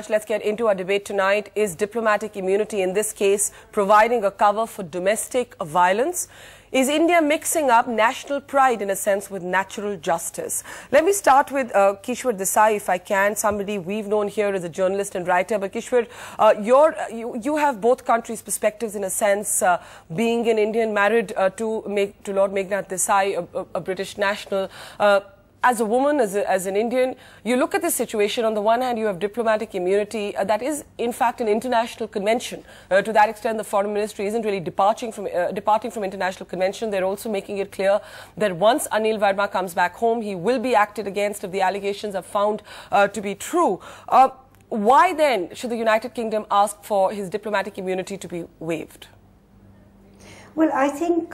Let's get into our debate tonight. Is diplomatic immunity in this case providing a cover for domestic violence? Is India mixing up national pride in a sense with natural justice? Let me start with Kishwar Desai, if I can, somebody we've known here as a journalist and writer. But Kishwar, you have both countries' perspectives in a sense, being an Indian married to Lord Meghnad Desai, a British national. As a woman, as an Indian, you look at this situation. On the one hand, you have diplomatic immunity that is, in fact, an international convention. To that extent, the Foreign Ministry isn't really departing from international convention. They're also making it clear that once Anil Verma comes back home, he will be acted against if the allegations are found to be true. Why then should the United Kingdom ask for his diplomatic immunity to be waived? Well, I think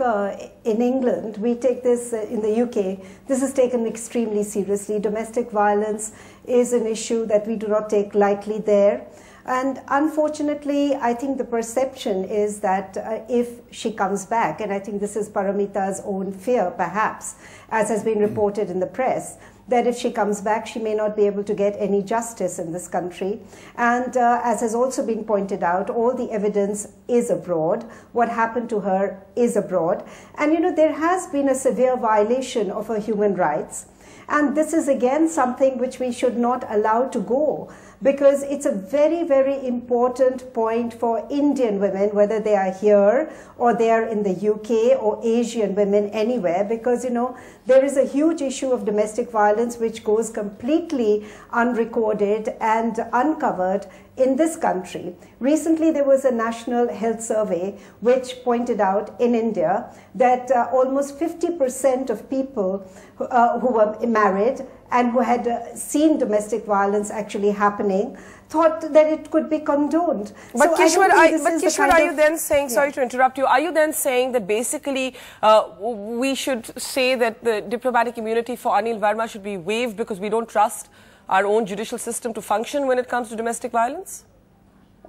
in England, we take this, in the UK, this is taken extremely seriously. Domestic violence is an issue that we do not take lightly there. And unfortunately, I think the perception is that if she comes back, and I think this is Paramita's own fear, perhaps, as has been reported in the press, that if she comes back, she may not be able to get any justice in this country. And as has also been pointed out, all the evidence is abroad. What happened to her is abroad. And, you know, there has been a severe violation of her human rights. And this is again something which we should not allow to go, because it's a very, very important point for Indian women, whether they are here or they are in the UK, or Asian women anywhere, because, you know, there is a huge issue of domestic violence which goes completely unrecorded and uncovered in this country. Recently, there was a national health survey which pointed out in India that almost 50% of people who were married and who had seen domestic violence actually happening thought that it could be condoned. But so Kishwar, are you then saying, sorry to interrupt you, are you then saying that basically we should say that the diplomatic immunity for Anil Verma should be waived because we don't trust our own judicial system to function when it comes to domestic violence?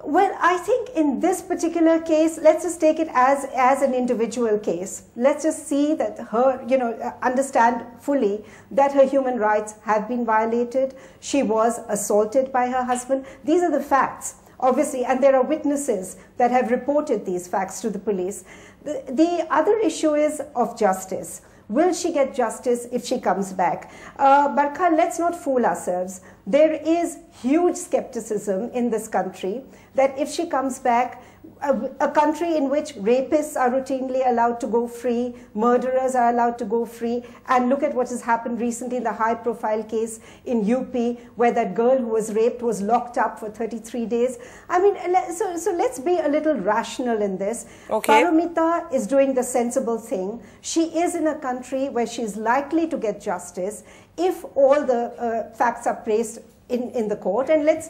Well, I think in this particular case, let's just take it as an individual case. Let's just see that her, you know, understand fully that her human rights have been violated. She was assaulted by her husband. These are the facts, obviously, and there are witnesses that have reported these facts to the police. The other issue is of justice. Will she get justice if she comes back? Barkha, let's not fool ourselves. There is huge skepticism in this country that if she comes back, a country in which rapists are routinely allowed to go free, murderers are allowed to go free, and look at what has happened recently in the high-profile case in UP, where that girl who was raped was locked up for 33 days. I mean, so let's be a little rational in this. Okay. Paramita is doing the sensible thing. She is in a country where she is likely to get justice if all the facts are placed in the court, and let's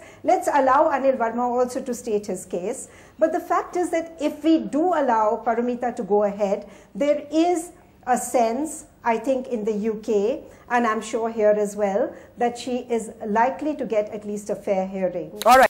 allow Anil Verma also to state his case. But the fact is that if we do allow Paramita to go ahead, there is a sense, I think, in the UK, and I'm sure here as well, that she is likely to get at least a fair hearing. All right.